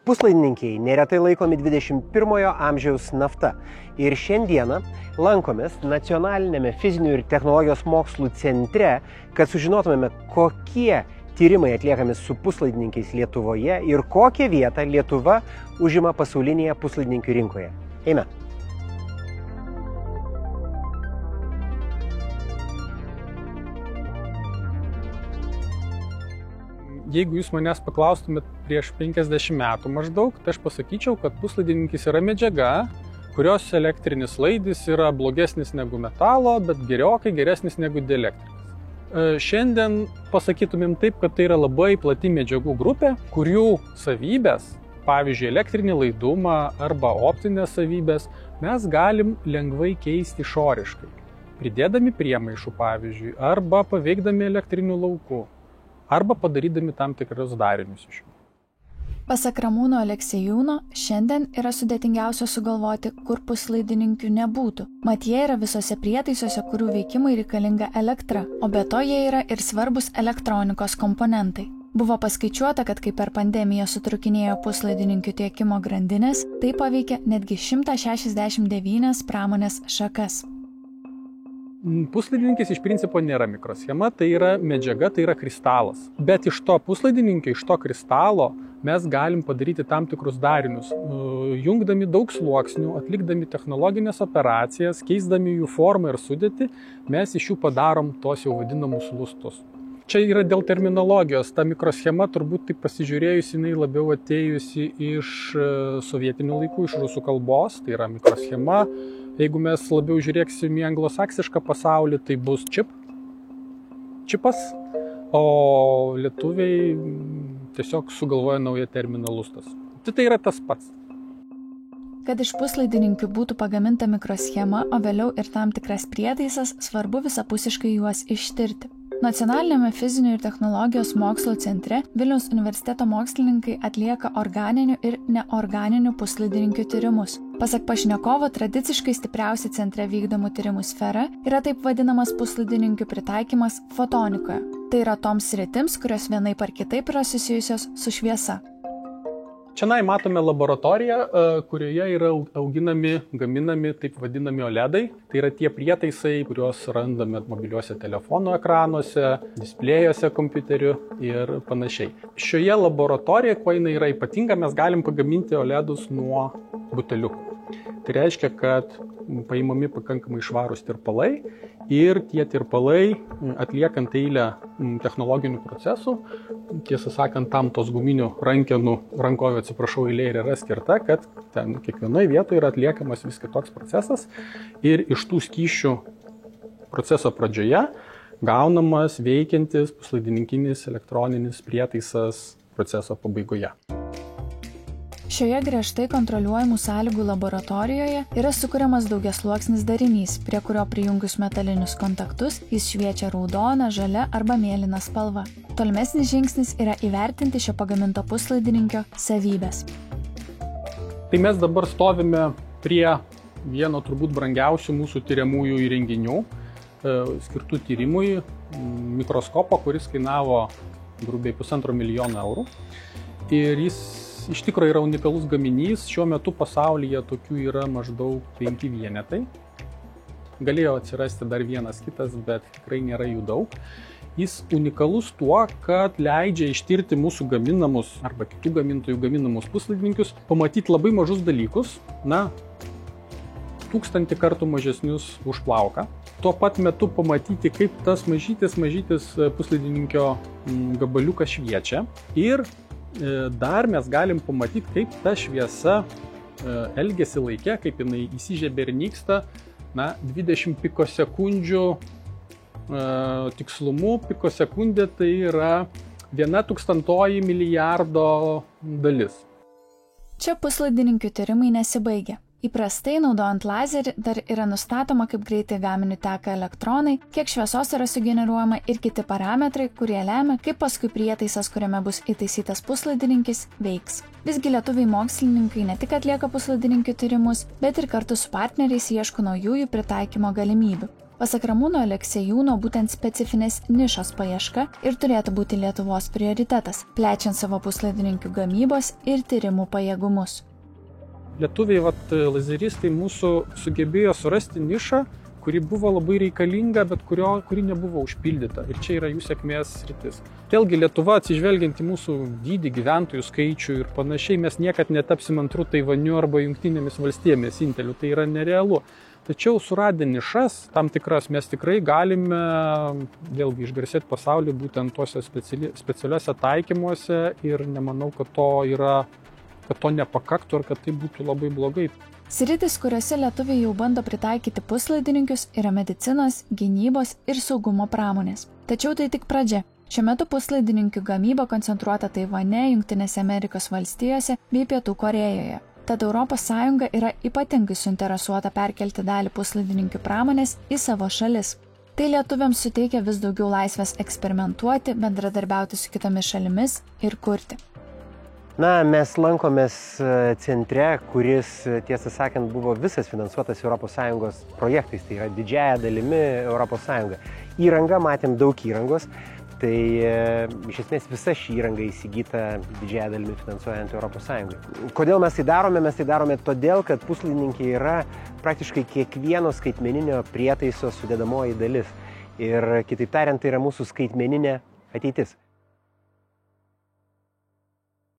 Puslaidininkiai neretai laikomi 21 amžiaus nafta ir šiandieną lankomės Nacionalinėme fizinių ir technologijos mokslų centre, kad sužinotumėme, kokie tyrimai atliekami su puslaidininkiais Lietuvoje ir kokią vietą Lietuva užima pasaulinėje puslaidininkių rinkoje. Eime. Jeigu jūs manęs paklaustumėt prieš 50 metų maždaug, tai aš pasakyčiau, kad puslaidininkis yra medžiaga, kurios elektrinis laidis yra blogesnis negu metalo, bet gerokai geresnis negu dielektrinis. Šiandien pasakytumėm taip, kad tai yra labai plati medžiagų grupė, kurių savybės, pavyzdžiui, elektrinį laidumą arba optinės savybės, mes galim lengvai keisti išoriškai, pridėdami priemaišų, pavyzdžiui, arba paveikdami elektriniu lauku, arba padarydami tam tikrus darinius iš jų. Pasak Ramūno Aleksejūno, šiandien yra sudėtingiausia sugalvoti, kur puslaidininkių nebūtų. Mat jie yra visose prietaisuose, kurių veikimai reikalinga elektra, o be to jie yra ir svarbus elektronikos komponentai. Buvo paskaičiuota, kad kai per pandemiją sutrukinėjo puslaidininkių tiekimo grandinės, tai paveikė netgi 169 pramonės šakas. Puslaidininkis iš principo nėra mikroschema, tai yra medžiaga, tai yra kristalas. Bet iš to puslaidininkio, iš to kristalo mes galim padaryti tam tikrus darinius, jungdami daug sluoksnių, atlikdami technologinės operacijas, keisdami jų formą ir sudėtį, mes iš jų padarom tos jau vadinamus lustus. Čia yra dėl terminologijos, ta mikroschema turbūt taip pasižiūrėjus, jinai labiau atėjusi iš sovietinių laikų, iš rusų kalbos, tai yra mikroschema. Jeigu mes labiau žiūrėksim į anglosaksišką pasaulį, tai bus čipas, o lietuviai tiesiog sugalvoja naują terminą lustas. Tai yra tas pats. Kad iš puslaidininkių būtų pagaminta mikroschema, o vėliau ir tam tikras prietaisas, svarbu visapusiškai juos ištirti. Nacionalinėme fizinių ir technologijos mokslo centre Vilniaus universiteto mokslininkai atlieka organinių ir neorganinių puslaidininkių tyrimus. Pasak pašnekovo, tradiciškai stipriausia centre vykdomų tyrimų sfera yra taip vadinamas puslaidininkių pritaikymas fotonikoje. Tai yra toms sritims, kurios vienaip ar kitaip yra susijusios su šviesa. Čia matome laboratoriją, kurioje yra auginami, gaminami taip vadinami OLEDai. Tai yra tie prietaisai, kuriuos randame mobiliuose telefonų ekranuose, displėjuose kompiuterių ir panašiai. Šioje laboratorijoje, kuo jinai yra ypatinga, mes galim pagaminti OLEDus nuo buteliukų. Tai reiškia, kad paimami pakankamai švarūs tirpalai ir tie tirpalai, atliekant eilę technologinių procesų, tiesą sakant, tam tos guminių rankovių, eilė ir yra skirta, kad ten kiekvienoje vietoje yra atliekamas vis kitoks procesas ir iš tų skysčių proceso pradžioje gaunamas veikiantis puslaidininkinis elektroninis prietaisas proceso pabaigoje. Šioje griežtai kontroliuojamų sąlygų laboratorijoje yra sukuriamas daugiasluoksnis darinys, prie kurio prijungus metalinius kontaktus jis šviečia raudona, žalia arba mėlyna spalva. Tolimesnis žingsnis yra įvertinti šio pagaminto puslaidininkio savybės. Tai mes dabar stovime prie vieno turbūt brangiausių mūsų tyriamųjų įrenginių, skirtų tyrimui, mikroskopo, kuris kainavo grubiai 1,5 milijono eurų. Ir jis iš tikrųjų yra unikalus gaminys, šiuo metu pasaulyje tokių yra maždaug 5 vienetai. Galėjo atsirasti dar vienas kitas, bet tikrai nėra jų daug. Jis unikalus tuo, kad leidžia ištirti mūsų gaminamus arba kitų gamintojų gaminamus puslaidininkius, pamatyti labai mažus dalykus, 1000 kartų mažesnius už plauką. Tuo pat metu pamatyti, kaip tas mažytis puslaidininkio gabaliukas šviečia ir dar mes galim pamatyti, kaip ta šviesa elgiasi laike, kaip jinai įsižiebia ir nyksta, 20 pikosekundžių tikslumu. Pikosekundė tai yra 1/1000 milijardo dalis. Čia puslaidininkių tyrimai nesibaigia. Įprastai, naudojant lazerį, dar yra nustatoma, kaip greitai gaminiu teka elektronai, kiek šviesos yra sugeneruojama ir kiti parametrai, kurie lemia, kaip paskui prietaisas, kuriame bus įtaisytas puslaidininkis, veiks. Visgi lietuviai mokslininkai ne tik atlieka puslaidininkių tyrimus, bet ir kartu su partneriais ieško naujųjų pritaikymo galimybių. Pasak Ramūno Aleksejūno, būtent specifinės nišos paieška ir turėtų būti Lietuvos prioritetas, plečiant savo puslaidininkių gamybos ir tyrimų pajėgumus. Lietuviai, lazeristai mūsų sugebėjo surasti nišą, kuri buvo labai reikalinga, bet kuri nebuvo užpildyta. Ir čia yra jų sėkmės sritis. Vėlgi Lietuva, atsižvelgiant į mūsų dydį, gyventojų skaičių ir panašiai, mes niekad netapsim antru Taivaniu arba Jungtinėmis valstijomis Inteliu. Tai yra nerealu. Tačiau suradę nišas, tam tikras, mes tikrai galime vėlgi išgarsėti pasaulį būtent tuose specialiuose taikymuose ir nemanau, kad to nepakaktų ar kad tai būtų labai blogai. Sritis, kuriuose lietuviai jau bando pritaikyti puslaidininkius, yra medicinos, gynybos ir saugumo pramonės. Tačiau tai tik pradžia. Šiuo metu puslaidininkių gamyba koncentruota Taivane, Jungtinėse Amerikos valstijose bei Pietų Korėjoje. Tad ES yra ypatingai suinteresuota perkelti dalį puslaidininkių pramonės į savo šalis. Tai lietuviams suteikia vis daugiau laisvės eksperimentuoti, bendradarbiauti su kitomis šalimis ir kurti. Mes lankomės centre, kuris, tiesą sakant, buvo visas finansuotas ES projektais, tai yra didžiaja dalimi ES. Įranga, matėm daug įrangos. Tai iš esmės visa ši įranga įsigyta didžiąją dalimi finansuojant ES. Kodėl mes tai darome? Mes tai darome todėl, kad puslaidininkiai yra praktiškai kiekvieno skaitmeninio prietaiso sudedamoji dalis. Ir kitaip tariant, tai yra mūsų skaitmeninė ateitis.